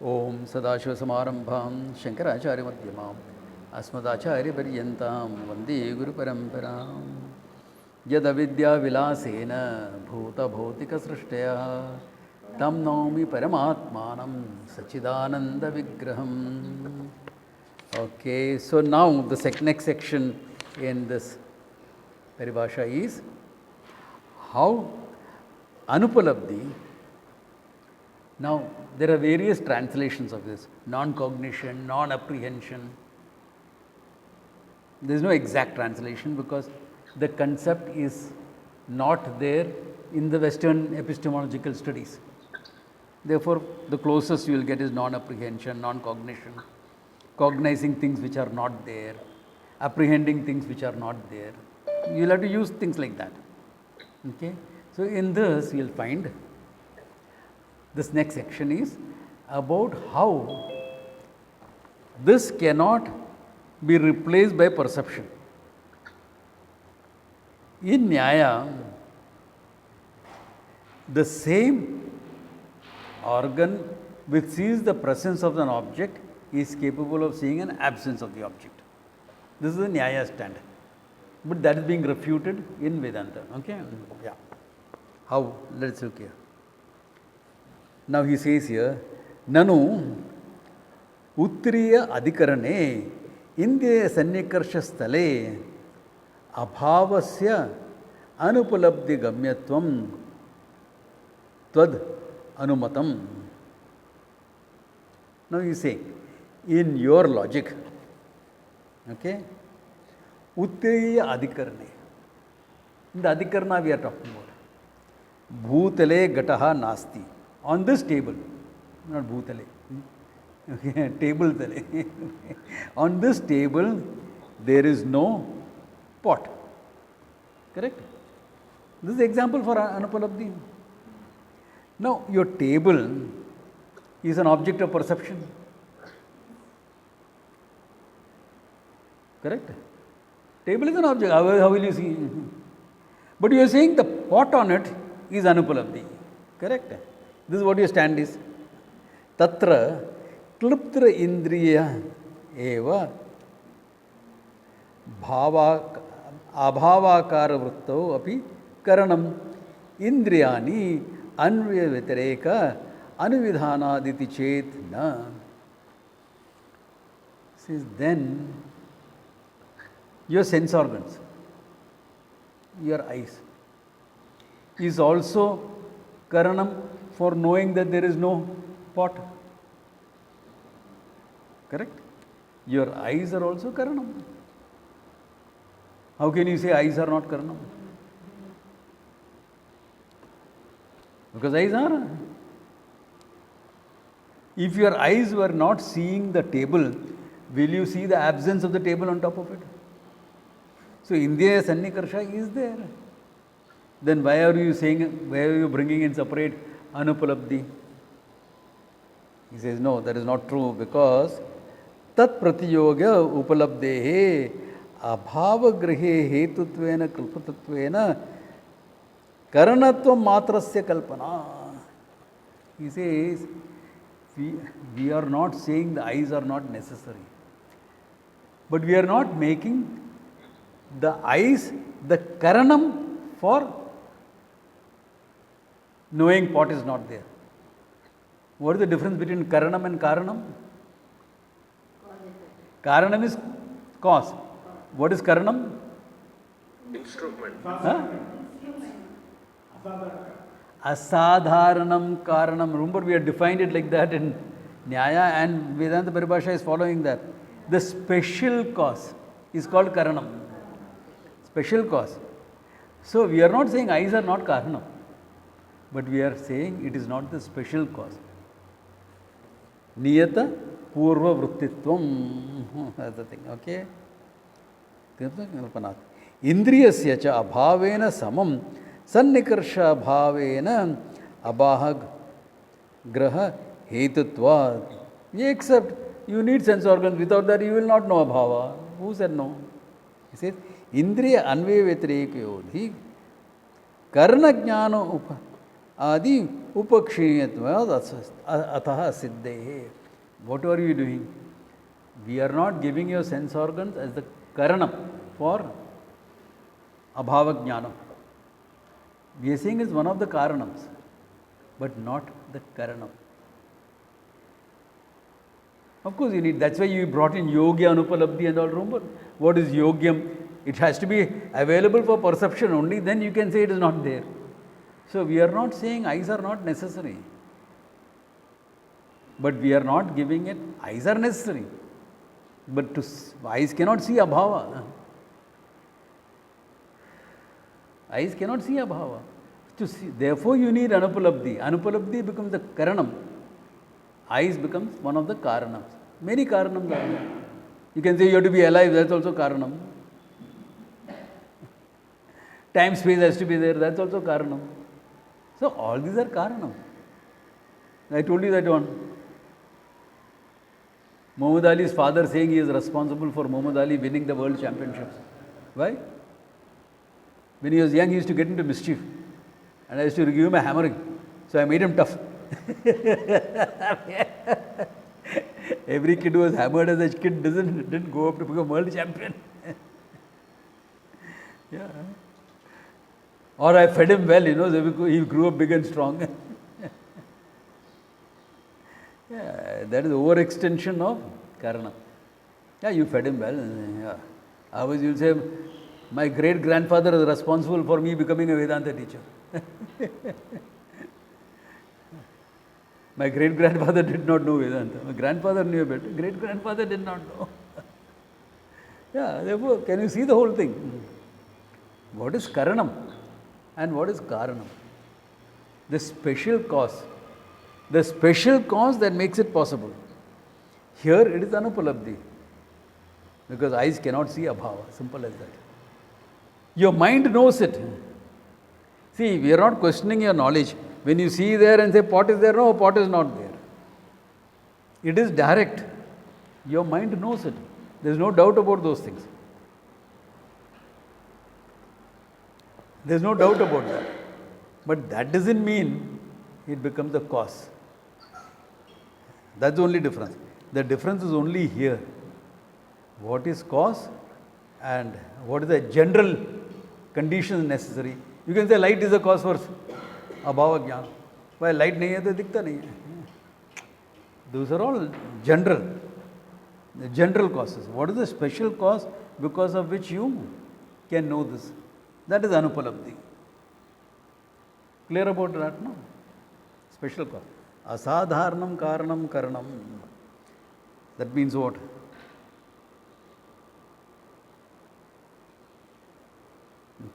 ओम सदाशिवसमारंभां शंकराचार्यमध्यमाम् अस्मदाचार्यपर्यन्तां वन्दे गुरुपरम्परां यदविद्याविलासेन भूतभौतिकसृष्टयः तं नौमि परमात्मानं सच्चिदानन्दविग्रहम्. Okay, so now the next section in this Paribhasha is how Anupalabdhi. Now, there are various translations of this: non-cognition, non-apprehension. There is no exact translation because the concept is not there in the Western epistemological studies. Therefore, the closest you will get is non-apprehension, non-cognition, cognizing things which are not there, apprehending things which are not there. You will have to use things like that. Okay? So, in this you will find this next section is about how this cannot be replaced by perception. In Nyaya, the same organ which sees the presence of an object is capable of seeing an absence of the object. This is the Nyaya standard. But that is being refuted in Vedanta. Okay? Yeah. How? Let's look here. Now he says here, Nanu Uttriya Adhikarane Indriya Sannikarsha Stale Abhavasya Anupalabdhi Gamyatvam Tvad Anumatam. Now you say, in your logic, okay, Uttriya Adhikarane. In the Adhikarana we are talking about. Bhutale Gataha Nasti. On this table, not bhutale, okay, table tale. On this table, there is no pot. Correct? This is the example for Anupalabdhi. Now, your table is an object of perception. Correct? Table is an object. How will you see? But you are saying the pot on it is Anupalabdhi. Correct? This is what your stand is. Tatra kliptra indriya eva abhavakara vrittau api karanam indriyani anvaya vitareka anuvidhanaditi chet na. Says then your sense organs, your eyes, is also karanam for knowing that there is no pot. Correct? Your eyes are also karanam. How can you say eyes are not karanam? Because eyes are. If your eyes were not seeing the table, will you see the absence of the table on top of it? So, Indriya Sannikarsha is there. Then why are you saying, why are you bringing in separate Anupalabdhi? He says, no, that is not true because tat pratiyoga upalabdehe abhava grihe hetutvena kalpatatvena karanatvam matrasya kalpana. He says, we are not saying the eyes are not necessary, but we are not making the eyes the karanam for knowing pot is not there. What is the difference between karanam and karanam? Karanam is cause. What is karanam? Instrument. Huh? Asadharanam karanam. Remember, we have defined it like that in Nyaya, and Vedanta Paribhasa is following that. The special cause is called karanam. Special cause. So, we are not saying eyes are not karanam, but we are saying it is not the special cause. Niyata purva vrittitvam. That's the thing. Okay? Indriyasya cha abhavena samam sannikarsha bhavena abahag graha hetutva. Except you need sense organs. Without that you will not know abhava. Who said no? He says, Indriya anvaya vyatireka yodhi karna jnana Adi upakshiyatva ataha siddhe. Whatever you are doing, we are not giving your sense organs as the karanam for abhava jnanam. We are saying it's one of the karanams, but not the karanam. Of course, you need, that's why you brought in yogya, anupalabdhi and all. Remember, what is yogyam? It has to be available for perception only, then you can say it is not there. So, we are not saying eyes are not necessary, but we are not giving it, eyes are necessary, but eyes cannot see abhava. Eyes cannot see abhava. To see, therefore, you need anupalabdhi. Anupalabdhi becomes the karanam. Eyes becomes one of the karanams. Many karanams are there. You can say you have to be alive, that's also karanam. Time space has to be there, that's also karanam. So all these are karanam. I told you that one. Muhammad Ali's father saying he is responsible for Muhammad Ali winning the world championships. Why? When he was young, he used to get into mischief. And I used to give him a hammering. So I made him tough. Every kid who was hammered as a kid didn't go up to become world champion. Yeah. Or I fed him well, so he grew up big and strong. Yeah, that is overextension of karana. Yeah, you fed him well. Yeah. Otherwise you'll say, my great grandfather is responsible for me becoming a Vedanta teacher. My great grandfather did not know Vedanta. My grandfather knew a bit. Great grandfather did not know. Yeah, therefore, can you see the whole thing? What is karanam and what is karanam? The special cause. The special cause that makes it possible. Here it is anupalabdhi. Because eyes cannot see abhava. Simple as that. Your mind knows it. See, we are not questioning your knowledge. When you see there and say pot is there, no, pot is not there. It is direct. Your mind knows it. There is no doubt about those things. There is no doubt about that. But that doesn't mean it becomes the cause. That's the only difference. The difference is only here. What is cause and what is the general conditions necessary. You can say light is the cause for abhava jnana. Why light nahi hai to dikhta nahi hai. Those are all general. The general causes. What is the special cause because of which you can know this? That is anupalabdhi. Clear about that, no? Special cause. Asadharanam karanam karanam. That means what?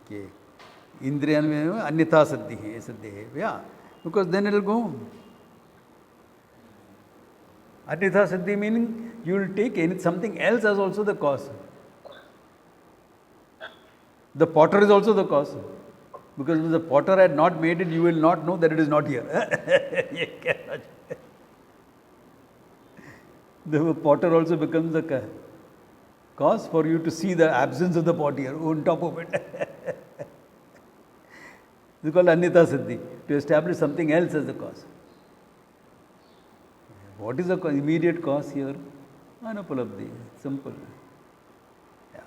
Okay. Indriyan mein anyatha siddhi. Yeah. Because then it will go. Anyatha siddhi meaning you will take something else as also the cause. The potter is also the cause. Because if the potter had not made it, you will not know that it is not here. The potter also becomes the cause for you to see the absence of the pot here on top of it. This is called anyatha siddhi, to establish something else as the cause. What is the immediate cause here? Anupalabdhi. Simple. Yeah.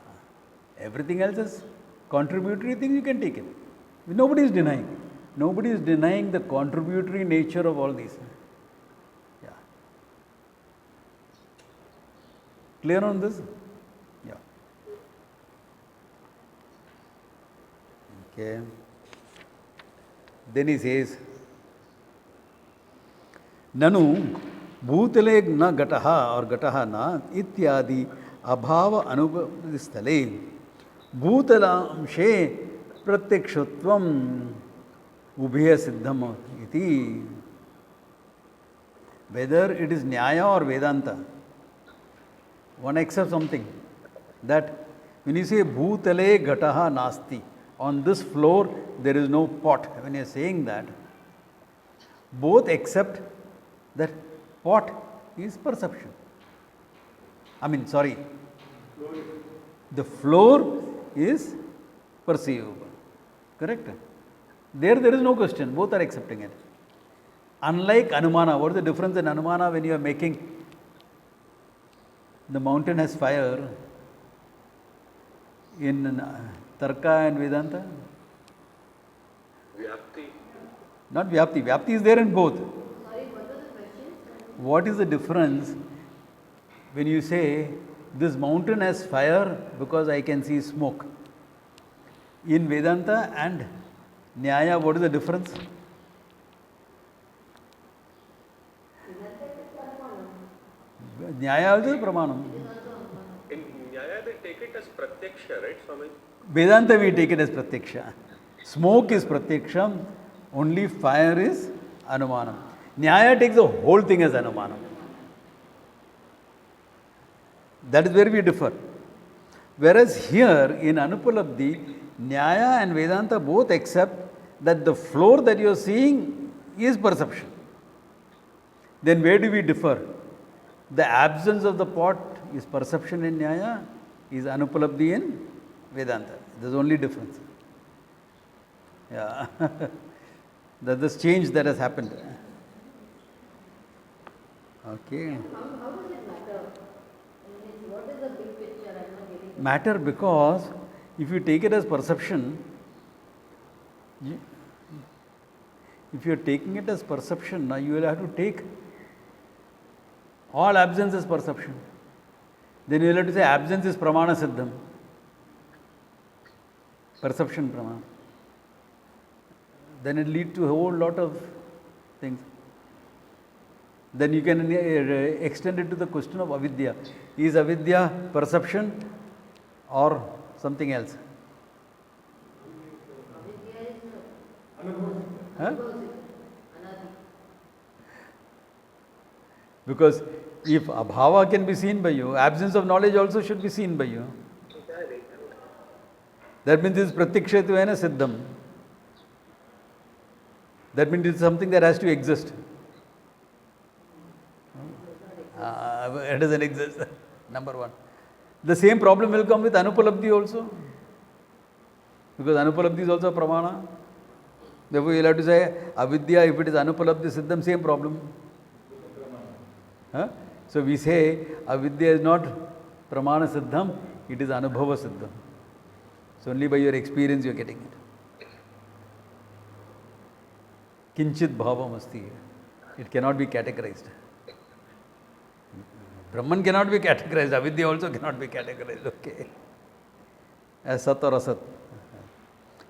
Everything else is contributory things, you can take it. Nobody is denying. Nobody is denying the contributory nature of all these. Yeah. Clear on this? Yeah. Okay. Then he says, Nanu bhutale na gataha or gataha na ityadi abhava anupalabdhi stale bhutalamshe pratyakshutvam ubhaya siddham iti. Whether it is Nyaya or Vedanta, one accepts something that when you say bhutale gataha nasti, on this floor there is no pot. When you are saying that, both accept that pot is perception. The floor is perceivable. Correct? There is no question. Both are accepting it. Unlike Anumana, what is the difference in Anumana when you are making the mountain has fire in Tarka and Vedanta? Vyapti. Not Vyapti. Vyapti is there in both. What is the difference when you say this mountain has fire because I can see smoke? In Vedanta and Nyaya, what is the difference? Nyaya also is Pramanam. In Nyaya, they take it as Pratyaksha, right, Swami? Vedanta we take it as Pratyaksha. Smoke is Pratyaksha, only fire is Anumanam. Nyaya takes the whole thing as Anumanam. That is where we differ. Whereas here in Anupalabdhi, Nyaya and Vedanta both accept that the floor that you are seeing is perception. Then where do we differ? The absence of the pot is perception in Nyaya, is Anupalabdhi in Vedanta. There is only difference. Yeah. That's the change that has happened. Okay. How does it matter? I mean, what is the big picture? I'm not getting it. Matter because if you take it as perception, if you are taking it as perception, now you will have to take all absence as perception. Then you will have to say absence is pramana siddham. Perception pramana. Then it leads to a whole lot of things. Then you can extend it to the question of avidya. Is avidya perception or something else? Huh? Because if abhava can be seen by you, absence of knowledge also should be seen by you. That means it is pratyakshayattvena siddham. That means it is something that has to exist. It doesn't exist. Number one. The same problem will come with Anupalabdhi also. Because Anupalabdhi is also a pramana. Therefore, you will have to say avidya, if it is Anupalabdhi siddham, same problem. Huh? So we say avidya is not pramana siddham, it is anubhava siddham. So only by your experience you are getting it. Kinchit bhavam asti. It cannot be categorized. Brahman cannot be categorized, avidya also cannot be categorized. Okay. As sat or asat.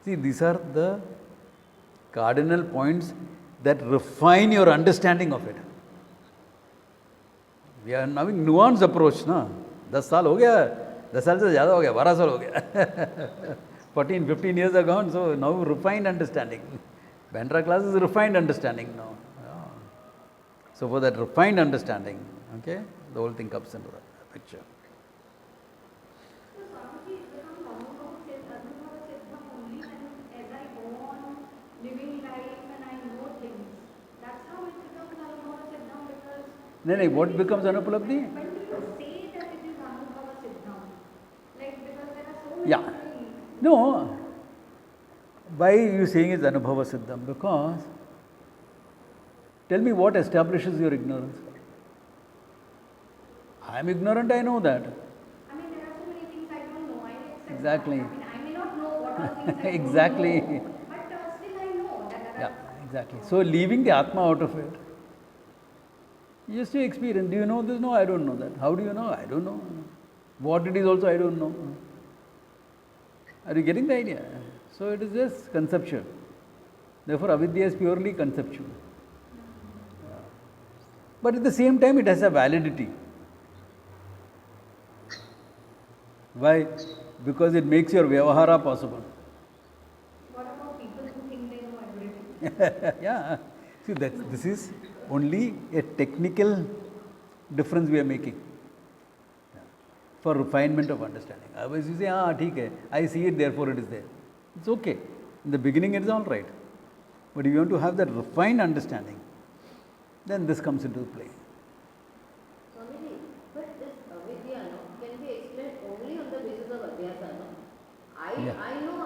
See, these are the cardinal points that refine your understanding of it. We are having nuanced approach, na? 10 साल हो गया, 10 साल से ज़्यादा हो गया, 12 साल हो गया. 14, 15 years are gone, so now refined understanding. Bandra class is refined understanding now. Yeah. So for that refined understanding, okay, the whole thing comes into the picture. So, Swamiji, it becomes Anubhava Siddham only when as I go on living life and I know things. That's how it becomes Anubhava Siddham because. No, what becomes Anupalabdhi? When do you say that it is Anubhava Siddham? Like, because there are so many Yeah. things. No. Why are you saying it's Anubhava Siddham? Because, tell me what establishes your ignorance. I am ignorant, I know that. I mean, there are so many things I don't know. I accept Exactly. that. I mean, I may not know what are things I Exactly. don't know. But still I know that there Yeah, are. exactly. So leaving the Atma out of it, just your experience. Do you know this? No, I don't know that. How do you know? I don't know. What it is also, I don't know. Are you getting the idea? So it is just conceptual. Therefore, avidya is purely conceptual. Yeah. But at the same time, it has a validity. Why? Because it makes your vyavahara possible. What about people who think they know everything? Yeah. See, this is only a technical difference we are making for refinement of understanding. Otherwise, you say, theek hai, I see it, therefore it is there. It's okay. In the beginning, it is all right. But if you want to have that refined understanding, then this comes into play. Swamiji, but this avidya can be explained only on the basis of adhyasa, no? Yeah. I know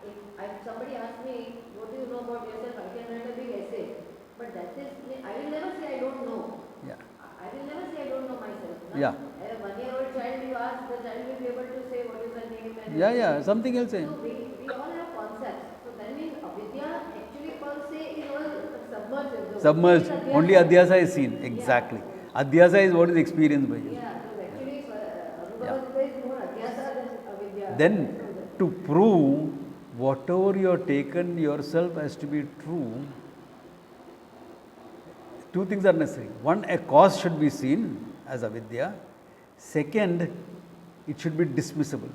if somebody asks me, what do you know about yourself, I can write a big essay. But that is, I will never say I don't know. Yeah. I will never say I don't know myself. No? Yeah. A 1-year-old child, you ask, the child will be able to say what is her name. And Yeah, something else. So we all have concepts. So that means avidya actually per se is all submerged. Submerged. Only adhyasa is seen. Exactly. Yeah. Adhyasa is what is experienced by you. Yeah, so actually Yeah. Anupalabdhi is more adhyasa than avidya. Then to prove whatever you have taken yourself as to be true, two things are necessary. One, a cause should be seen as avidya. Second, it should be dismissible.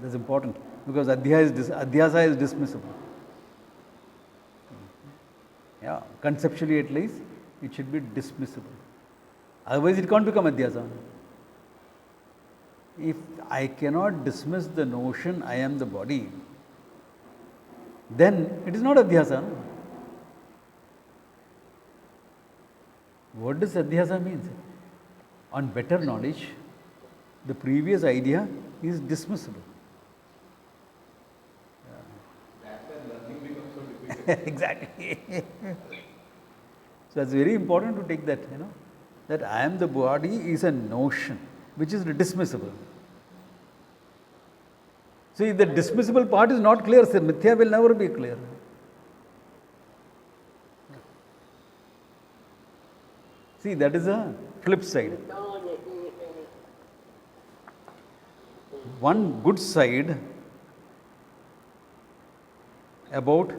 That's important because adhyasa is dismissible. Yeah, conceptually at least, it should be dismissible. Otherwise, it can't become adhyasa. If I cannot dismiss the notion I am the body, then it is not adhyasa. What does adhyasa mean? On better knowledge, the previous idea is dismissible. That's when learning becomes so difficult. Exactly. So it's very important to take that, that I am the body is a notion which is dismissible. So if the dismissible part is not clear, then mithya will never be clear. See, that is a flip side. One good side about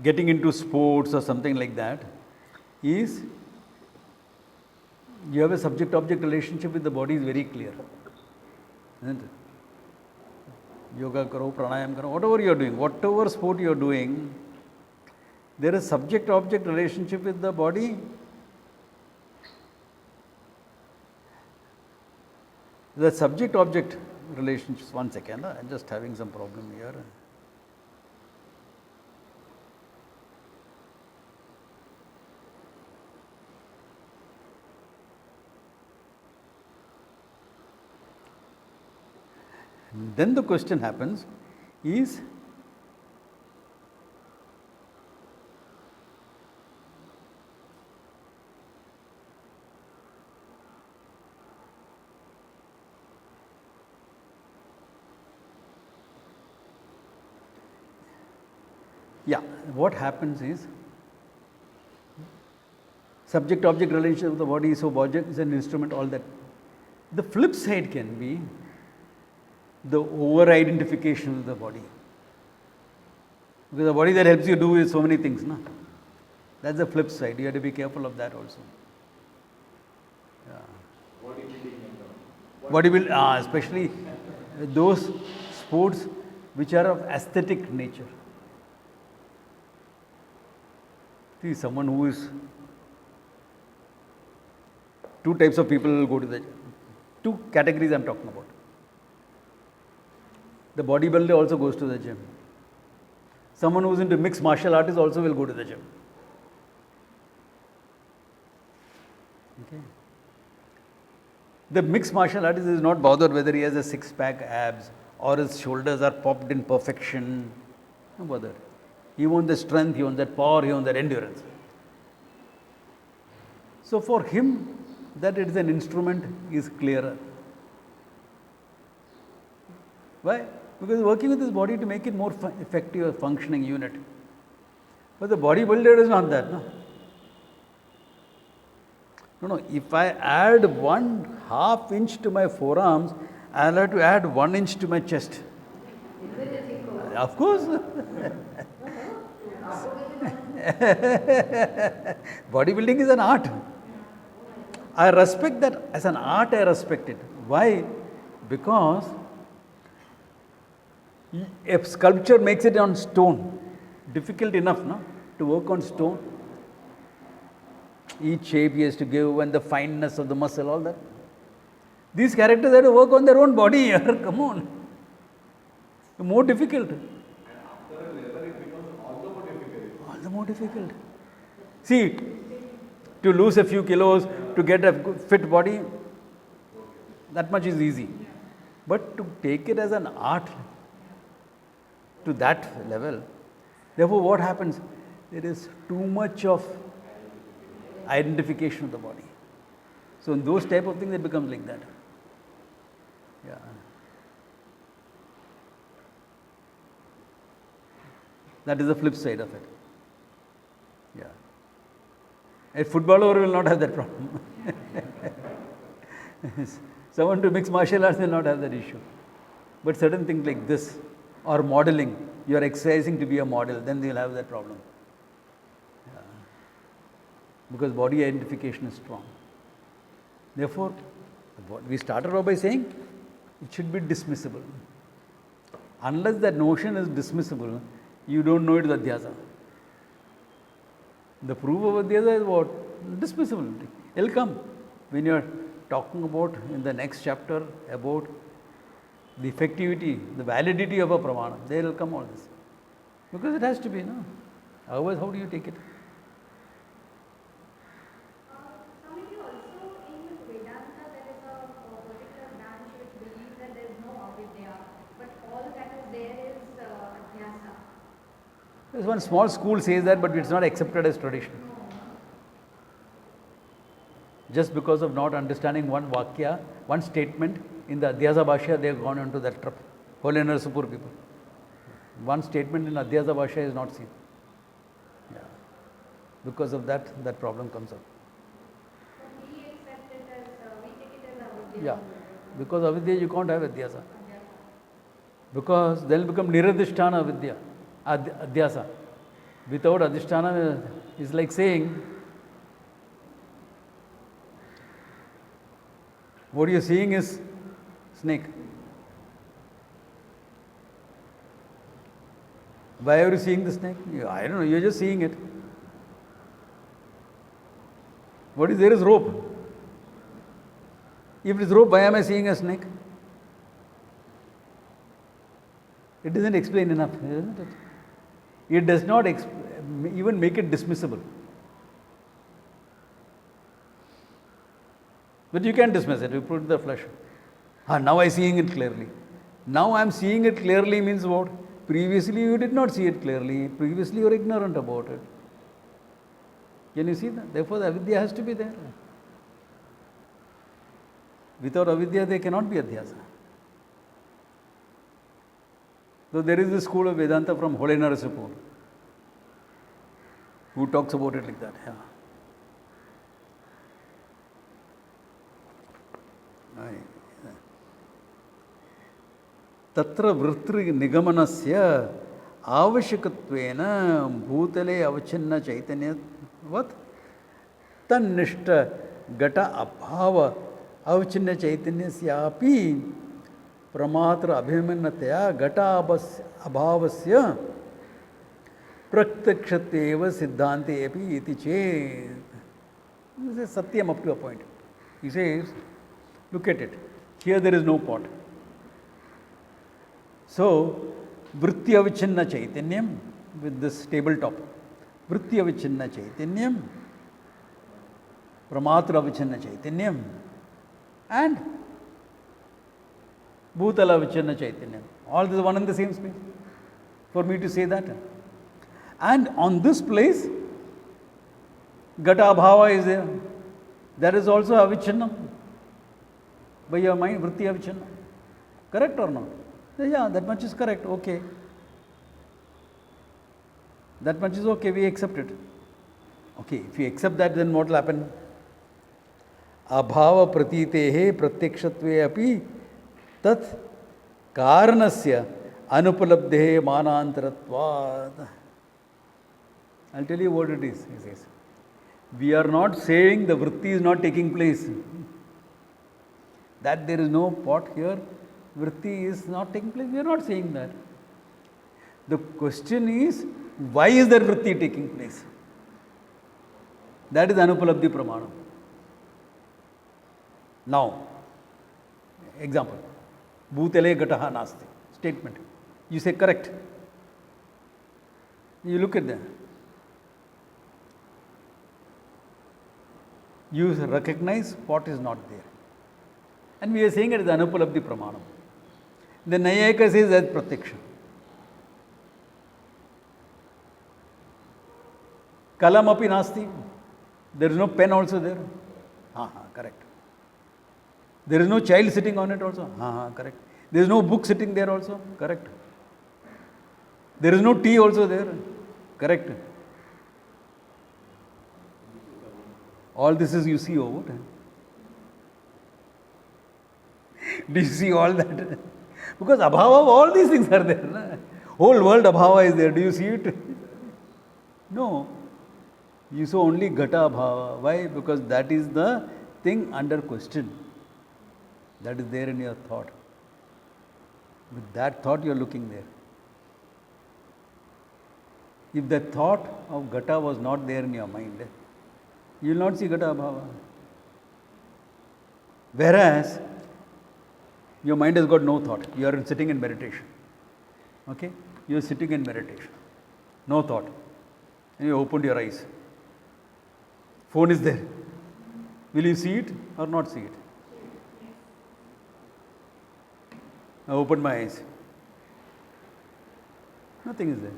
getting into sports or something like that is you have a subject-object relationship with the body is very clear. Isn't it? Yoga karo, pranayam karo, whatever you are doing, whatever sport you are doing, there is subject-object relationship with the body. The subject-object relationships, one second, I'm just having some problem here. Then the question happens is, what happens is subject-object relationship with the body, so body is an instrument, all that. The flip side can be the over-identification with the body. Because the body that helps you do is so many things. No? That's the flip side. You have to be careful of that also. Bodybuilding, especially those sports which are of aesthetic nature. See, someone who is, two types of people will go to the, two categories I am talking about. The bodybuilder also goes to the gym. Someone who is into mixed martial artists also will go to the gym. Okay. The mixed martial artist is not bothered whether he has a six-pack abs or his shoulders are popped in perfection. No bother. He wants the strength, he wants that power, he wants that endurance. So for him, that it is an instrument is clearer. Why? Because working with his body to make it more effective, a functioning unit. But the bodybuilder is not that. No. If I add 1/2 inch to my forearms, I'll have to add 1 inch to my chest. Of course. Bodybuilding is an art. I respect that as an art. I respect it. Why? Because if sculpture makes it on stone, difficult enough, no, to work on stone. Each shape he has to give and the fineness of the muscle, all that. These characters have to work on their own body here. Come on. More difficult. And after a level, it becomes all the more difficult. All the more difficult. See, To lose a few kilos, to get a fit body, that much is easy. But to take it as an art to that level, therefore what happens? There is too much of identification of the body. So in those type of things, it becomes like that. Yeah. That is the flip side of it. Yeah. A footballer will not have that problem. Someone to mix martial arts will not have that issue. But certain things like this, or modeling, you are exercising to be a model, then they will have that problem. Yeah. Because body identification is strong. Therefore, we started off by saying it should be dismissible. Unless that notion is dismissible, you don't know it is adhyasa. The proof of adhyasa is what? Dismissibility. It will come when you are talking about in the next chapter about the effectivity, the validity of a pramana. There will come all this. Because it has to be, no? Otherwise, how do you take it? Swamiji, also in Vedanta there is a particular branch which believes that there is no avidya, but all that is there is adhyasa. There's one small school says that, but it's not accepted as tradition. Just because of not understanding one vakya, one statement in the Adhyasa Bhashya, they have gone into that trap. Holy Narsupur people. One statement in Adhyasa Bhashya is not seen. Yeah. Because of that, that problem comes up. So we accept it as, we take it as avidya. Yeah. Because avidya you can't have Adhyasa. Because then will become Niradhisthana Vidya, Adhyasa. Without Adhisthana is like saying, what you're seeing is snake. Why are you seeing the snake? I don't know, you're just seeing it. What is there is rope. If it is rope, why am I seeing a snake? It doesn't explain enough, isn't it? It does not even make it dismissible. But you can dismiss it, you put it in the flesh. Now I'm seeing it clearly. Now I'm seeing it clearly means what? Previously you did not see it clearly. Previously you were ignorant about it. Can you see that? Therefore the avidya has to be there. Without avidya there cannot be adhyasa. So there is this school of Vedanta from Holy Narsupur who talks about it like that. Yeah. तत्र वृत्ति निगमनस्य आवश्यकत्वेन भूतले अवच्छिन्न चैतन्यवत् तन्निष्ठ घट अभाव अवच्छिन्न चैतन्यस्यापि प्रमात्र अभिमन्यतया घट अभावस्य प्रत्यक्षतेव सिद्धान्ते अपि इति चेत्. This is satyam up to a point. He says, look at it. Here there is no pot. So, vritti avichinna chaitanyam with this tabletop. Vritti avichinna chaitanyam, pramatra avichinna chaitanyam, and bhutala avichinna chaitanyam. All this is one in the same space. For me to say that. And on this place, Gata Bhava is there. That is also avichinna by your mind, vritti avichinna. Correct or not? Yeah, that much is correct. Okay. That much is okay. We accept it. Okay, if we accept that, then what will happen? Abhava pratitehe pratyakshatve api tat karanasya anupalabdhe manantaratvad. I'll tell you what it is. He says, we are not saying the vritti is not taking place. That there is no pot here, vritti is not taking place. We are not saying that. The question is, why is that vritti taking place? That is Anupalabdhi Pramana. Now, example, Bhutale Gataha Nasti, statement. You say correct. You look at them. You recognize pot is not there. And we are saying it is Anupalabdhi Pramanam. The Nayayika says that Pratyaksha. Kalam api nasti. There is no pen also there. Correct. There is no child sitting on it also. Correct. There is no book sitting there also. Correct. There is no tea also there. Correct. All this is you see over. Do you see all that? Because abhava of all these things are there. Na? Whole world abhava is there. Do you see it? No. You saw only ghata abhava. Why? Because that is the thing under question. That is there in your thought. With that thought you are looking there. If the thought of ghata was not there in your mind, you will not see ghata abhava. Whereas, your mind has got no thought. You are sitting in meditation. Okay? You are sitting in meditation. No thought. And you opened your eyes. Phone is there. Will you see it or not see it? I opened my eyes. Nothing is there.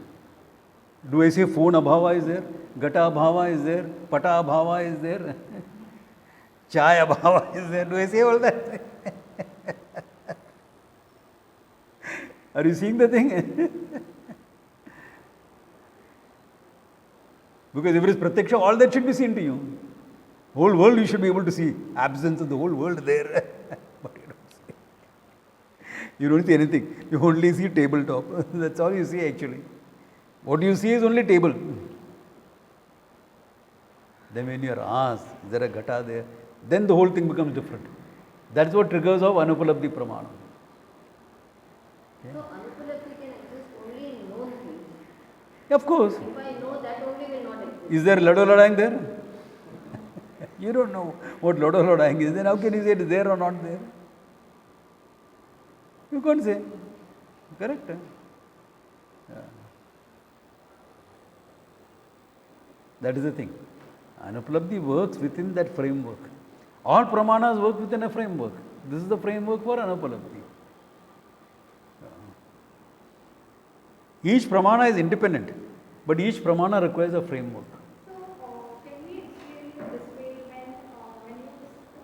Do I say phone abhava is there? Gata abhava is there? Pata abhava is there? Chai abhava is there? Do I say all that? Are you seeing the thing? Because if it is pratyaksha, all that should be seen to you. Whole world you should be able to see. Absence of the whole world there. But you don't see. You don't see anything. You only see tabletop. That's all you see actually. What you see is only table. Then when you are asked, is there a ghata there? Then the whole thing becomes different. That's what triggers of Anupalabdhi Pramanam. So Anupalabdhi can exist only in known things. Of course. If I know, that only will not exist. Is there Lado Ladang there? You don't know what Lado Ladang is. Then how can you say it is there or not there? You can't say. Correct? Yeah. That is the thing. Anupalabdhi works within that framework. All pramanas work within a framework. This is the framework for Anupalabdhi. Each pramana is independent, but each pramana requires a framework. So, can we explain it this way when you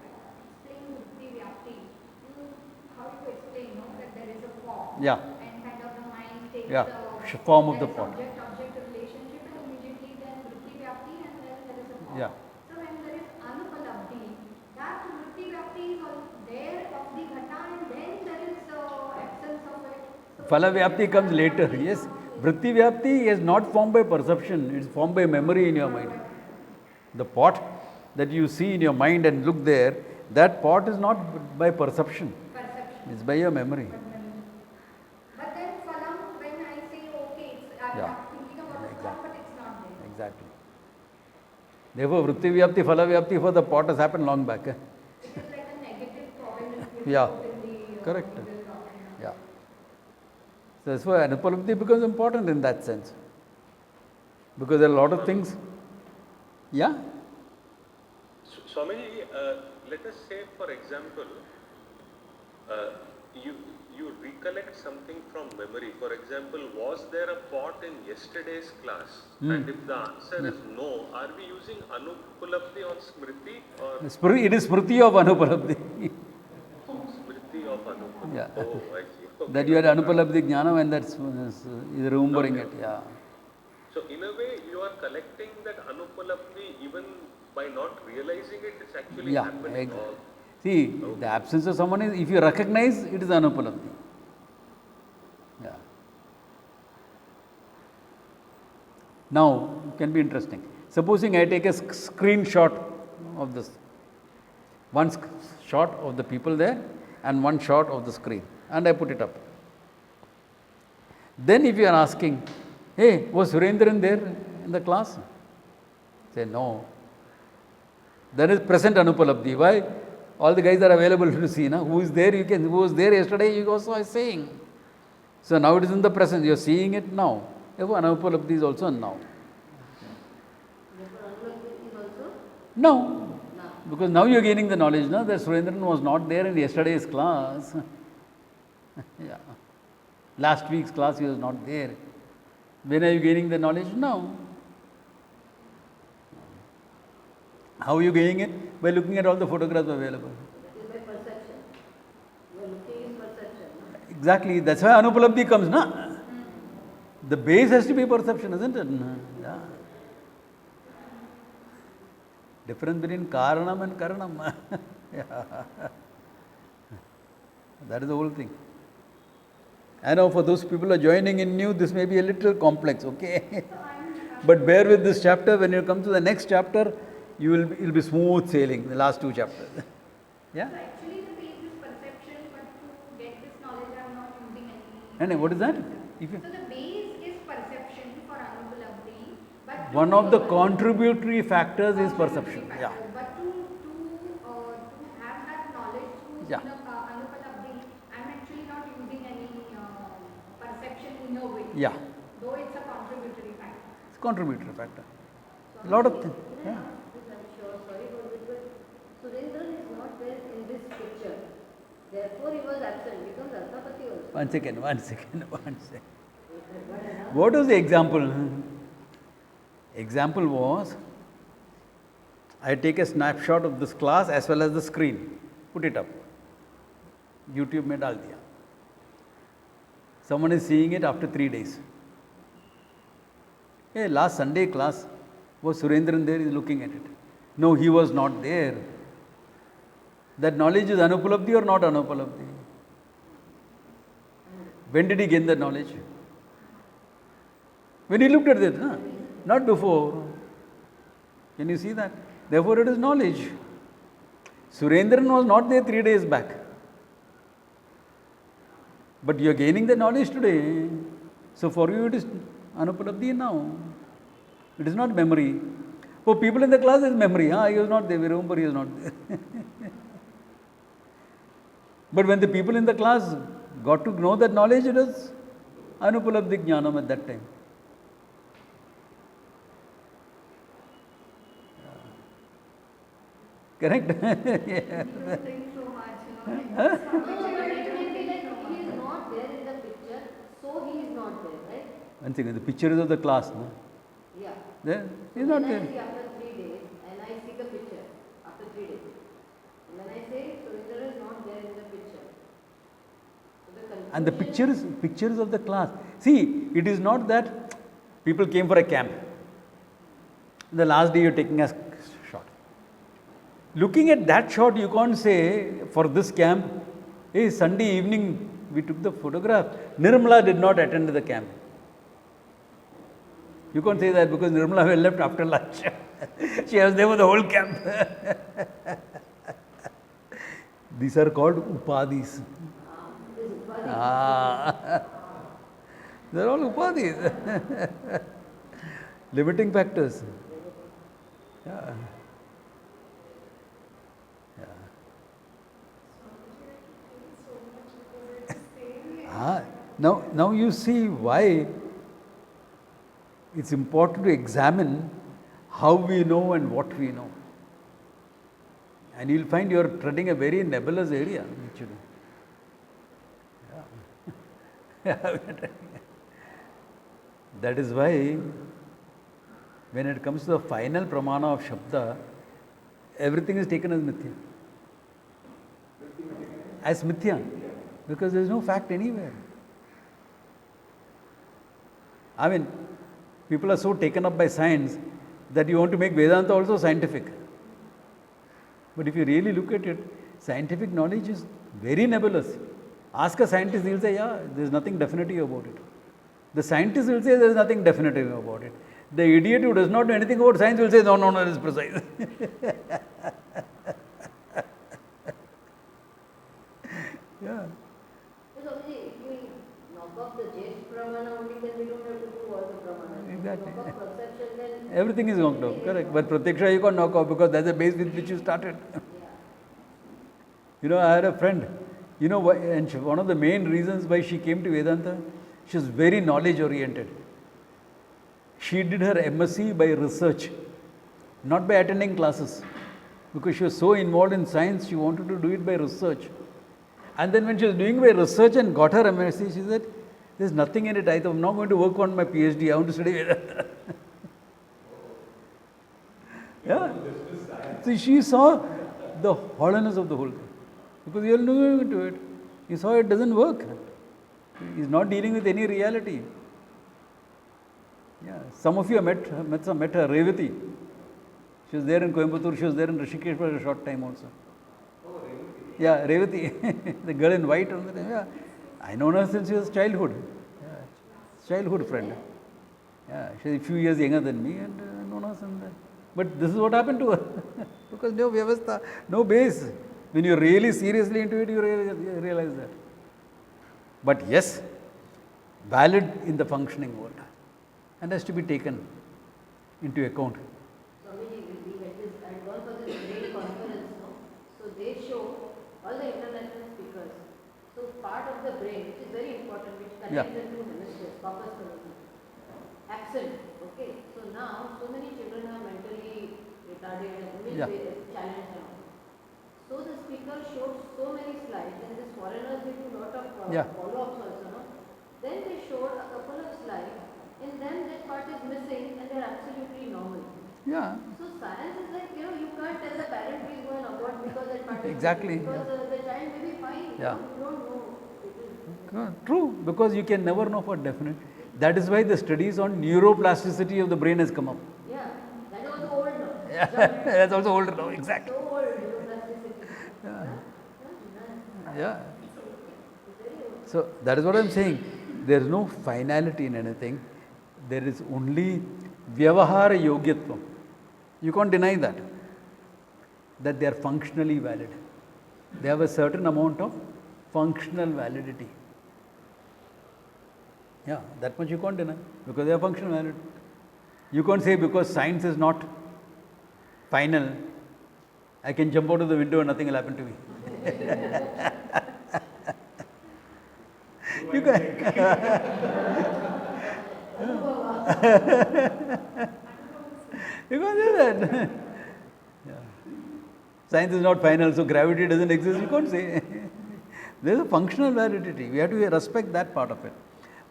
explain Buddhi Vyapti, how you explain that there is a form Yeah. and kind of the mind takes Yeah. the Form of the pot. subject-object relationship and immediately then Buddhi Vyapti and then there is a form. Yeah. So, when there is Anupalabdhi, that Buddhi Vyapti is all there of the ghata and then there is absence of it. So, Phala Vyapti comes later, yes. Vritti Vyapti is not formed by perception, it is formed by memory in your mind. The pot that you see in your mind and look there, that pot is not by perception, it's by your memory. But then phalam, when I say okay, I'm Yeah. thinking about the form, but it's not there. Exactly. Therefore, Vritti Vyapti, Phala Vyapti for the pot has happened long back. It is like a negative provenance. Yeah. In the, Correct. Buddhist doctrine. Yeah. So that's why Anupalabdhi becomes important in that sense. Because there are a lot of things. Yeah? Swamiji, let us say, for example, you recollect something from memory. For example, was there a pot in yesterday's class? And if the answer is no, are we using Anupalabdhi on Smriti or It is Smriti of Anupalabdhi. Smriti of Anupalabdhi? Yeah. Oh, I see. Okay. That you had Anupalabdhi Jnana and that's remembering it. Yeah. So in a way, you are collecting that Anupalabdhi even by not realizing it, it's actually Yeah. happening. All. See, the absence of someone is, if you recognize, it is Anupalabdhi. Yeah. Now, it can be interesting. Supposing I take a screenshot of this. One shot of the people there and one shot of the screen. And I put it up. Then if you are asking, hey, was Surendran there in the class? Say no. That is present Anupalabdhi. Why? All the guys are available to see. Na? Who is there? Who was there yesterday? You also are saying. So now it is in the present. You are seeing it now. Therefore, Anupalabdhi is also now. Therefore, Anupalabdhi is also No. now. Because now you are gaining the knowledge, no? That Surendran was not there in yesterday's class. Yeah. Last week's class he was not there. When are you gaining the knowledge? Now. How are you gaining it? By looking at all the photographs available. That is by perception. You are looking is perception. No? Exactly. That's why Anupalabdhi comes, na? The base has to be perception, isn't it? Yeah. Difference between Karanam and Karanam. Yeah. That is the whole thing. I know for those people who are joining in new, this may be a little complex, okay? But bear with this chapter. When you come to the next chapter, you'll be smooth sailing, the last two chapters. Yeah? So actually the base is perception, but to get this knowledge I am not using any. And what is that? If you, So the base is perception for Anupalabdhi, but one of the contributory factors is perception. Yeah. But to have that knowledge through Yeah. Anupalabdhi, I am actually not using any perception in a way. Yeah. Though it's a contributory factor. It's a contributory factor. A lot of things. Yeah. I'm sure, sorry for this, but Surendran is not there in this picture. Therefore, he was absent. Becomes Arthapati also. One second. What was the example? Example was, I take a snapshot of this class as well as the screen. Put it up. YouTube में डाल दिया. Someone is seeing it after 3 days. Hey, last Sunday class, was Surendran there? Is looking at it. No, he was not there. That knowledge is Anupalabdhi or not Anupalabdhi? When did he gain that knowledge? When he looked at it, huh? Not before. Can you see that? Therefore, it is knowledge. Surendran was not there 3 days back. But you are gaining the knowledge today. So for you, it is Anupalabdhi now. It is not memory. For people in the class, it is memory. He was not there. We remember he was not there. But when the people in the class got to know that knowledge, it was Anupalabdhi Jnanam at that time. Correct? Yeah. You think so much, like, Huh? it's No, not but actually it may be like like he is not there in the picture, so he is not there, right? One second, the picture is of the class, no? Yeah. There, he is not When I there. see after 3 days and I see the picture after 3 days. And when I say Surendran is not there in the picture. So And the pictures of the class. See, it is not that people came for a camp. The last day you are taking a shot. Looking at that shot, you can't say for this camp, hey, Sunday evening we took the photograph. Nirmala did not attend the camp. You can't say that because Nirmala had left after lunch. She was there for the whole camp. These are called upadhis. They're all upadhis. Limiting factors. Yeah. Now you see why it's important to examine how we know and what we know. And you'll find you're treading a very nebulous area, actually. Yeah. That is why when it comes to the final pramana of Shabda, everything is taken as mithya. As mithya. Because there is no fact anywhere. I mean, people are so taken up by science that you want to make Vedanta also scientific. But if you really look at it, scientific knowledge is very nebulous. Ask a scientist, he'll say, yeah, there's nothing definitive about it. The scientist will say there's nothing definitive about it. The idiot who does not know anything about science will say, no, it is precise. Yeah. So if we knock off the Jesh Pramana only, then we don't have to do all the Pramanas. Exactly. Knock off perception, then Everything is knocked off, correct. But Pratiksha you can't knock off because that's the base with which you started. You know, I had a friend, you know, and one of the main reasons why she came to Vedanta, she was very knowledge oriented. She did her MSc by research, not by attending classes. Because she was so involved in science, she wanted to do it by research. And then when she was doing by research and got her MSc, she said, there's nothing in it. I'm not going to work on my PhD. I want to study Vedanta. Yeah. So she saw the hollowness of the whole thing. Because you are looking into it. You saw it doesn't work. He's not dealing with any reality. Yeah. Some of you have met her, Revati. She was there in Coimbatore. She was there in Rishikesh for a short time also. Yeah, Revati, the girl in white. Yeah, I know her since she was childhood. Yeah, childhood friend. Yeah, she's a few years younger than me, and known her since then. But this is what happened to her because no vyavastha, no base. When you're really seriously into it, you realize that. But yes, valid in the functioning world, and has to be taken into account. Swamiji, we had this, I had gone for this great conference, no? So they show all the international speakers. So part of the brain, which is very important, which connects the two hemispheres, corpus callosum, absent. Okay. So now, so many children are mentally retarded and challenged now. So the speaker showed so many slides, and these foreigners they do a lot of follow-ups also, no? Then they showed a couple of slides, and then that part is missing, and they're absolutely normal. Yeah. So science is like, you can't tell the parent please go and abort because that part is Exactly. missing, because the child may be fine. Yeah. You don't know. True, because you can never know for definite. That is why the studies on neuroplasticity of the brain has come up. Yeah, that is also old now. Yeah, that's also older now, exactly. So old, neuroplasticity. Yeah. So that is what I am saying. There is no finality in anything. There is only vyavahara yogyatvam. You can't deny that. That they are functionally valid. They have a certain amount of functional validity. Yeah, that much you can't deny because they are functional valid. You can't say because science is not final, I can jump out of the window and nothing will happen to me. You can. You can't do that. Yeah. Science is not final, so gravity doesn't exist. You can't say. There is a functional validity. We have to respect that part of it,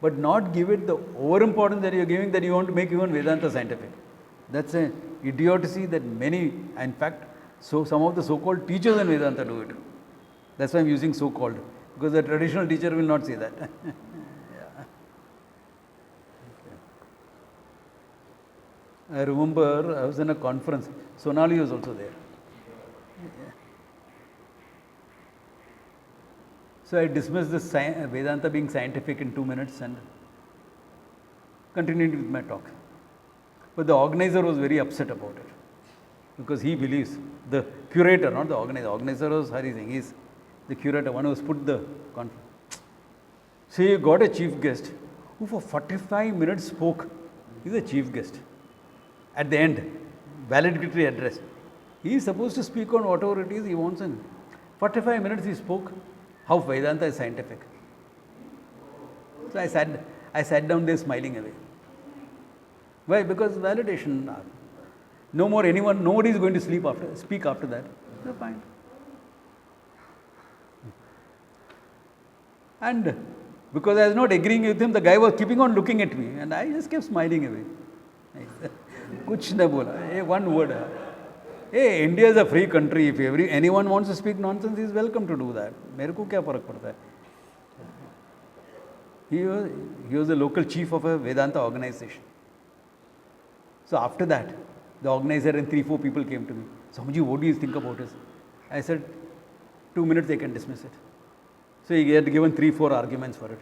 but not give it the overimportance that you are giving, that you want to make even Vedanta scientific. That's an idiocy that many, in fact, some of the so-called teachers in Vedanta do it. That's why I'm using so-called, because the traditional teacher will not say that. I remember I was in a conference. Sonali was also there. So I dismissed this Vedanta being scientific in 2 minutes and continued with my talk. But the organizer was very upset about it because he believes, the curator, not the organizer. The organizer was Hari Singh. He's the curator, one who's put the conference. So he got a chief guest who for 45 minutes spoke. He's a chief guest. At the end, valedictory address. He is supposed to speak on whatever it is he wants, and 45 minutes he spoke how Vedanta is scientific. So I sat down there smiling away. Why? Because validation. No more nobody is going to speak after that. So fine. And because I was not agreeing with him, the guy was keeping on looking at me, and I just kept smiling away. Kuch na bola. Hey, one word. Hey, India is a free country. If anyone wants to speak nonsense, he is welcome to do that. मेरे को क्या फर्क पड़ता है? He was the local chief of a Vedanta organization. So after that, the organizer and 3-4 people came to me. Swamiji, what do you think about this? I said, 2 minutes they can dismiss it. So he had given 3-4 arguments for it.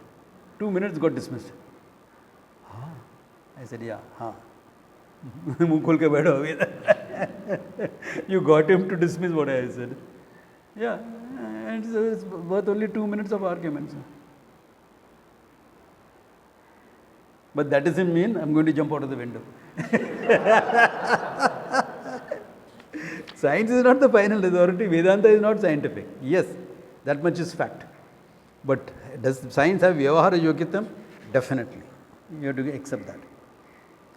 2 minutes got dismissed. I said, yeah, मुंह खोल के बैठो अभी. You got him to dismiss what I said. Yeah, and so it's worth only 2 minutes of arguments. But that doesn't mean I'm going to jump out of the window. Science is not the final authority. Vedanta is not scientific. Yes, that much is fact. But does science have vyavahara yogyatam? Definitely. You have to accept that.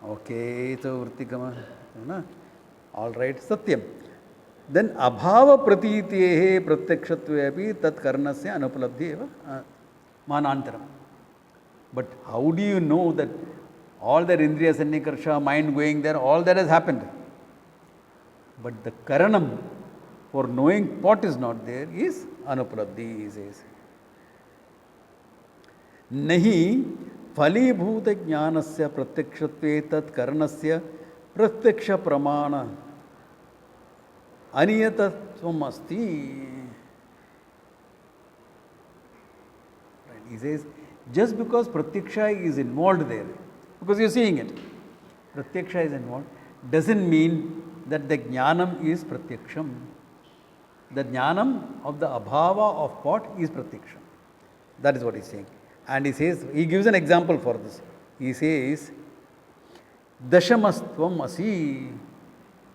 Okay, so Vrittikama, all right, Satyam. then abhava pratitehe pratyakshatve api tat karanasya anupalabdhi eva manantaram. But how do you know that all that indriya sannikarsha, mind going there, all that has happened? But the karanam for knowing what is not there is anupalabdhi, he says. Nahi falibhuta jnanasya pratyakshatve tat karanasya pratyaksha pramana aniyatatvam asti. He says, just because pratyaksha is involved there, because you're seeing it, pratyaksha is involved, doesn't mean that the jnanam is pratyaksham. The jnanam of the abhava of pot is pratyaksham. That is what he's saying. And he says, he gives an example for this. He says, Dashamastvam asi,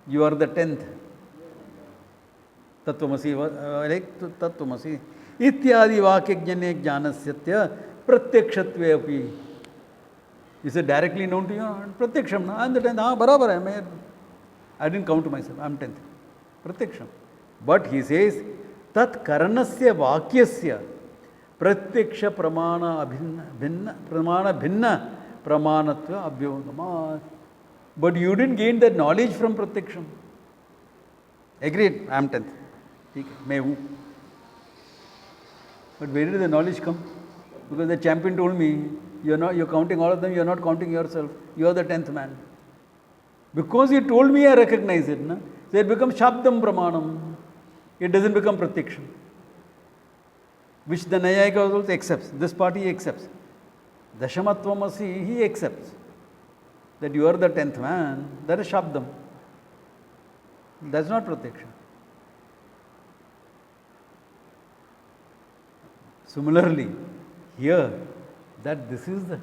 you are the 10th. Tattvamasi, like Tattvamasi. Ityadi vakyajnane jnanasyatya pratyakshatve api. Is it directly known to you? Pratyaksham. I am the 10th. Barabar. I didn't count myself. I am 10th. Pratyaksham. But he says, tat karanasya vakyasya pratyaksha pramana bhinna pramanatva abhyogama. But you didn't gain that knowledge from pratyaksham. Agreed, I am 10th. May who? But where did the knowledge come? Because the champion told me, you're counting all of them, you're not counting yourself. You are the 10th man. Because he told me, I recognize it. Na? So it becomes Shabdam Pramanam. It doesn't become Pratyaksham. Which the Nayayika also accepts. This party accepts. Dashamattvamasi, he accepts. That you are the 10th man. That is Shabdam. That's not Pratyaksham. Similarly, here, that this is the,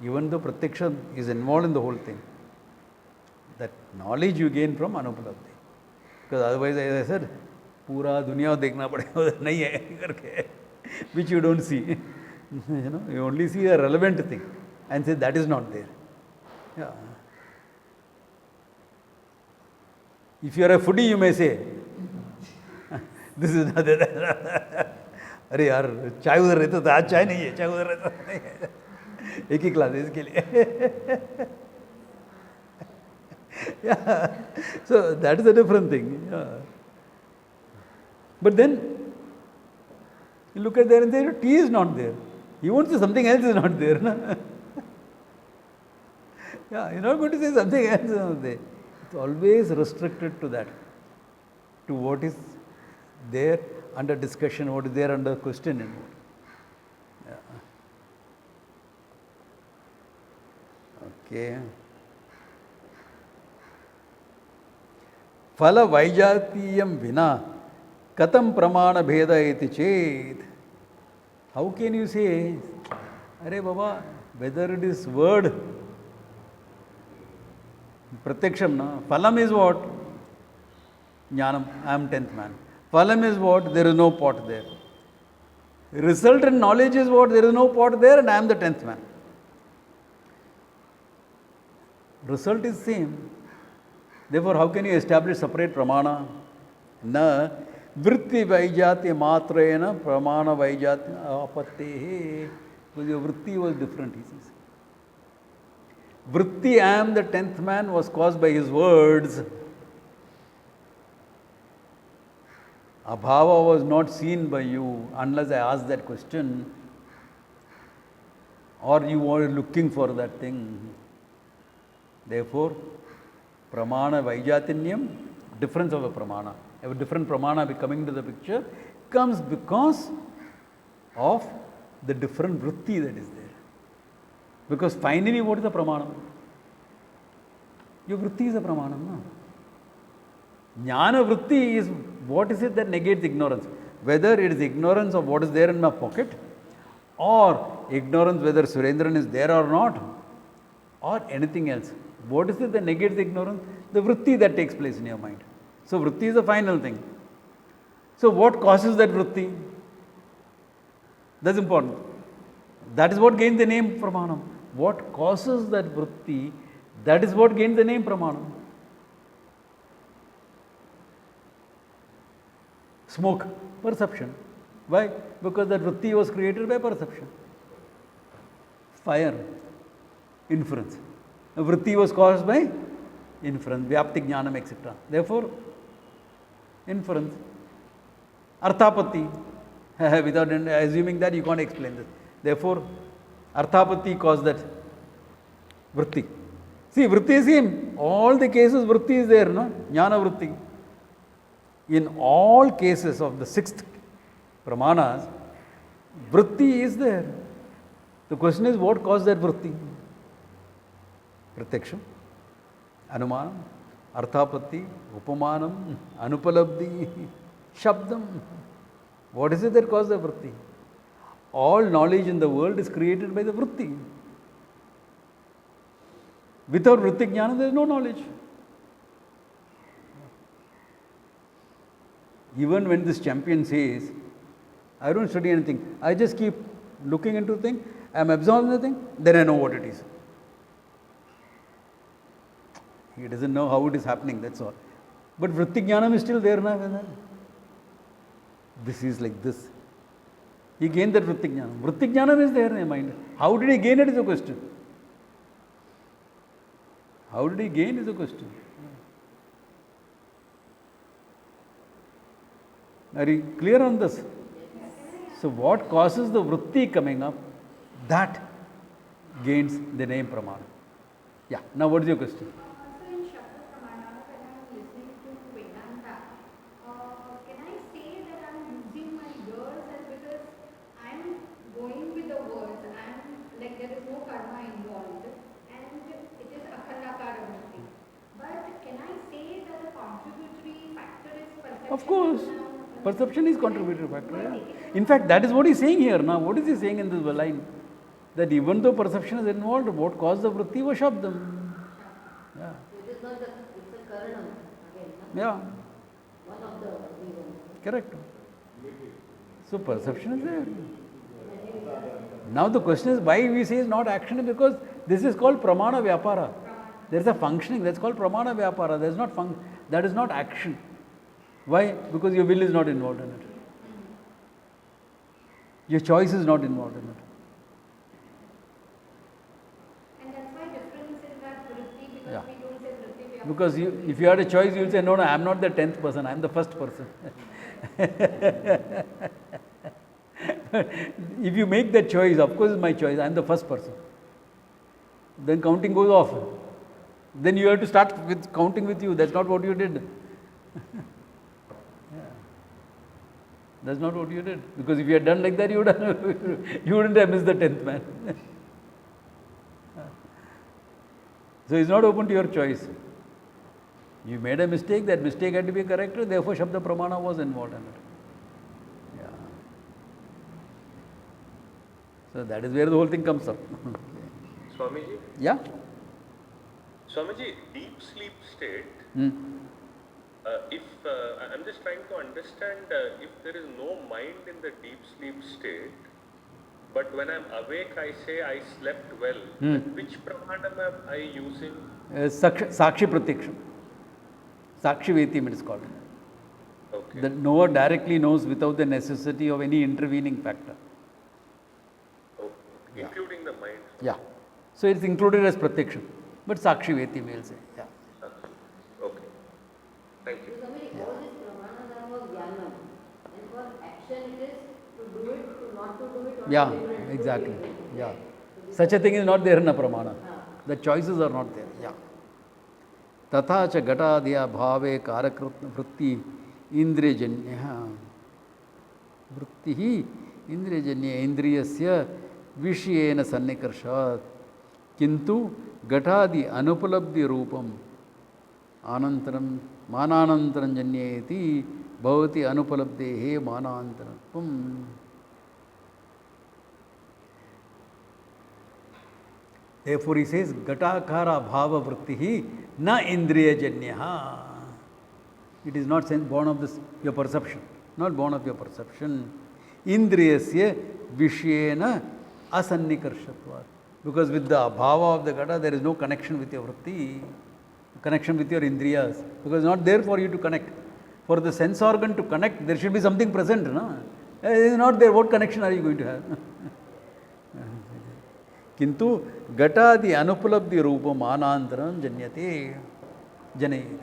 even though Pratyaksham is involved in the whole thing, that knowledge you gain from Anupalabdhi. Because otherwise, as I said, pura dunya dekhna padega, nahi hai karke, which you don't see. You only see a relevant thing and say that is not there. Yeah. If you are a foodie, you may say, this is not there. अरे यार चाय उधर रहता था, आज चाय नहीं है, चाय उधर रहता नहीं है, एक ही क्लास है इसके लिए. Yeah, so that is a different thing. Yeah. But then you look at there and say tea is not there. You won't say something else is not there. Na? Yeah, you're not going to say something else is not there. It's always restricted to that, to what is there under discussion, what is there under question. And what. Yeah. Okay. Phala vaijatiyam vina katam pramana bheda iti chet. How can you say, Arey Baba, whether it is word, pratyaksham, na? Phalam is what? Jnanam, I am 10th man. Phalam is what? There is no pot there. Result and knowledge is what? There is no pot there and I am the 10th man. Result is same. Therefore, how can you establish separate pramana? Na vritti vaijati matrena pramana vaijati apattehe. Because your vritti was different, he says. Vritti, I am the 10th man, was caused by his words. Abhava was not seen by you unless I asked that question or you were looking for that thing. Therefore, pramana vaijatinyam, difference of a pramana, a different pramana coming to the picture comes because of the different vritti that is there. Because finally, what is the pramana? Your vritti is a pramana. No? Jnana vritti is what is it that negates ignorance? Whether it is ignorance of what is there in my pocket or ignorance whether Surendran is there or not or anything else. What is it that negates ignorance? The vritti that takes place in your mind. So vritti is the final thing. So what causes that vritti? That's important. That is what gains the name pramanam. What causes that vritti, that is what gains the name pramanam. Smoke, perception. Why? Because that vritti was created by perception. Fire, inference. A vritti was caused by inference, vyapti jnanam, etc. Therefore, inference. Arthapatti. Without assuming that, you can't explain this. Therefore, arthapatti caused that vritti. See, vritti is same. All the cases, vritti is there, no? Jnana vritti. In all cases of the sixth pramanas, vritti is there. The question is, what caused that vritti? Pratyaksham, anumanam, arthapatti, upamanam, anupalabdhi, shabdam. What is it that caused the vritti? All knowledge in the world is created by the vritti. Without vritti jnana, there is no knowledge. Even when this champion says, I don't study anything, I just keep looking into things, I am absorbed in the thing, then I know what it is. He doesn't know how it is happening, that's all. But vritti jnanam is still there now. This is like this. He gained that vritti jnanam. Vritti jnanam is there in your mind. How did he gain it is the question. How did he gain is the question. Are you clear on this? So what causes the vritti coming up, that gains the name pramana. Yeah, now what is your question? So in Shabda Pramana, when I'm listening to Vedanta, can I say that I'm using my ears as because I'm going with the words and like there is no karma involved and it is akhandakara vritti. But can I say that the contributory factor is perception? Of course. Perception is contributory factor. Yeah. In fact, that is what he is saying here now. What is he saying in this line? That even though perception is involved, what caused the vritti was shabdam. Yeah. It is not the, it's a karanam again. No? Yeah. One of the reasons. Correct. So perception is there. Now the question is why we say is not action, because this is called pramana vyapara. There is a functioning, that's called pramana vyapara. There is not that is not action. Why? Because your will is not involved in it. Your choice is not involved in it. And that's why difference in that vritti because Yeah. we don't say vritti vyapara. Because if you had a choice, you will say, no, I am not the 10th person, I am the first person. If you make that choice, of course it's my choice, I am the first person. Then counting goes off. Then you have to start with counting with you. That's not what you did. That's not what you did. Because if you had done like that, you wouldn't have missed the 10th man. So it's not open to your choice. You made a mistake, that mistake had to be corrected, therefore Shabda Pramana was involved in it. Yeah. So that is where the whole thing comes up. Swamiji? Yeah? Swamiji, deep sleep state, if I'm just trying to understand if there is no mind in the deep sleep state, but when I'm awake I say I slept well, then which pramanam am I using? Sakshi Pratyaksham. Sakshi Vetim it is called. Okay. The knower directly knows without the necessity of any intervening factor. Okay. Including the mind. Yeah. So it's included as Pratyaksham. But Sakshi Vetim we will say. Yeah. Okay. Thank you. So somebody all this pramana dharma was jnanam. And for action it is to do it, to not to do it, or Yeah, to do it. exactly. Okay. Yeah. So this Such a thing is not there in a pramana. Ah. The choices are not there. Yeah. Tatha cha gatadya bhave karakrit vritti indriyajanya. Vrittihi indriyajanya indriyasya vishayena sannikarshat. Kintu gatadi anupalabdhi rupam anantaram mananantaram janyeti bhavati anupalabdehe manantaram. Therefore he says gatakara bhava vrittihi na indriya janya. It is not born of this your perception, not born of your perception. Indriyasya vishayena asannikarshatvat. Because with the bhava of the gata there is no connection with your vritti, connection with your indriyas, because it's not there for you to connect. For the sense organ to connect, there should be something present, no? It is not there, what connection are you going to have? Kintu gatadi anupalabdhi rupam anantaram janyate janayati.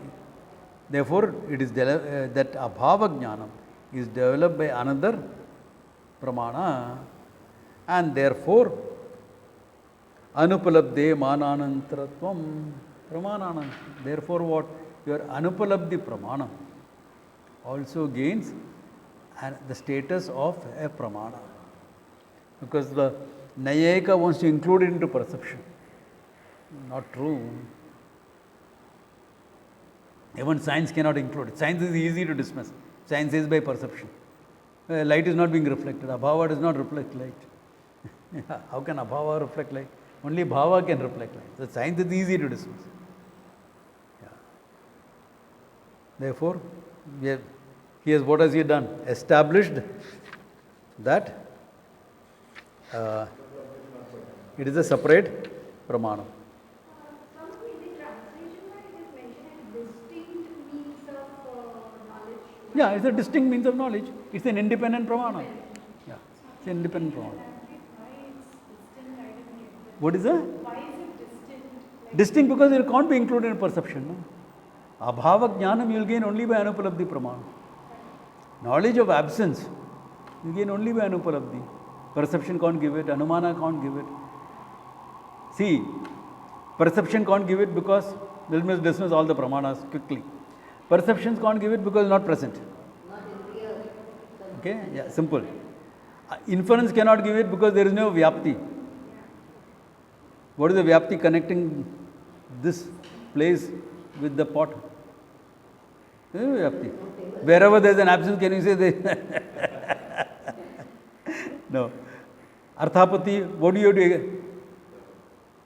Therefore, it is that abhava jnanam is developed by another pramana, and therefore anupalabdhe mananantaratvam pramananam. Therefore, what? Your anupalabdhi pramana also gains the status of a pramana, because the Nayayika wants to include it into perception. Not true. Even science cannot include it. Science is easy to dismiss. Science is by perception. Light is not being reflected. Abhava does not reflect light. How can abhava reflect light? Only bhava can reflect light. So science is easy to dismiss. Yeah. Therefore, what has he done? Established that it is a separate pramana. Some in the translation it is mentioned as distinct means of knowledge. Yeah, it's a distinct means of knowledge. It's an independent pramana. Yeah, it's an independent pramana. What is that? Why is it distinct? Distinct because it can't be included in perception. No? Abhava jnanam you will gain only by anupalabdhi pramana. Knowledge of absence you gain only by anupalabdhi. Perception can't give it, anumana can't give it. See, perception can't give it because we will dismiss all the pramanas quickly. Perceptions can't give it because it's not present. Not in real. Okay, yeah, simple. Inference cannot give it because there is no vyapti. What is the vyapti connecting this place with the pot? There is no vyapti. Wherever there is an absence, can you say there? No. Arthapati, what do you do?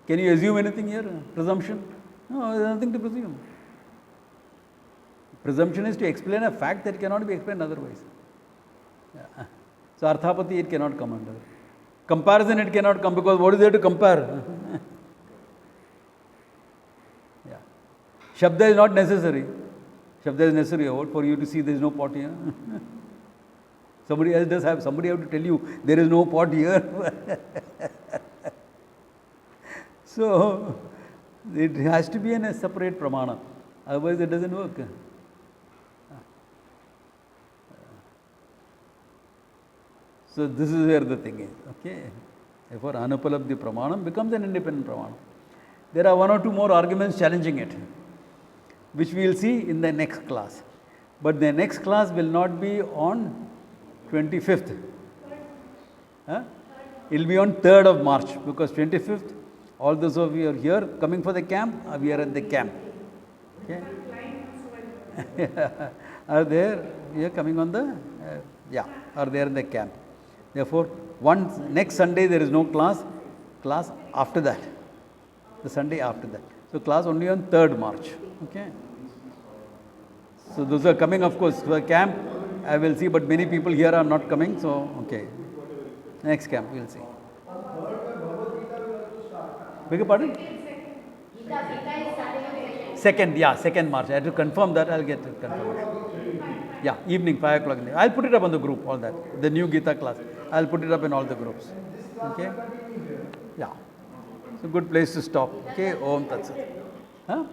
Can you assume anything here? Presumption? No, there is nothing to presume. Presumption is to explain a fact that cannot be explained otherwise. Yeah. So, Arthapati, it cannot come under. Comparison, it cannot come because what is there to compare? Yeah. Shabda is not necessary. Shabda is necessary for you to see there is no pot here. Somebody else does have, somebody have to tell you there is no pot here. So, it has to be in a separate pramana. Otherwise, it doesn't work. So, this is where the thing is. Okay. Therefore, Anupalabdhi pramanam becomes an independent pramanam. There are one or two more arguments challenging it, which we will see in the next class. But the next class will not be on 25th. Huh? It will be on 3rd of March because 25th, all those of you are here coming for the camp, we are at the camp. Okay? Are there, we are coming on the, are there in the camp. Therefore, next Sunday there is no class after that, the Sunday after that. So, class only on 3rd March. Okay? So, those are coming, of course, to the camp. I will see, but many people here are not coming. So, okay. Next camp, we will see. Beg your pardon? Second, 2nd March. I have to confirm that. I'll get confirmation. Yeah, evening, 5 o'clock. I'll put it up on the group, all that. The new Gita class. I'll put it up in all the groups. Okay? Yeah. It's a good place to stop. Okay? Om Tat Sat. Huh?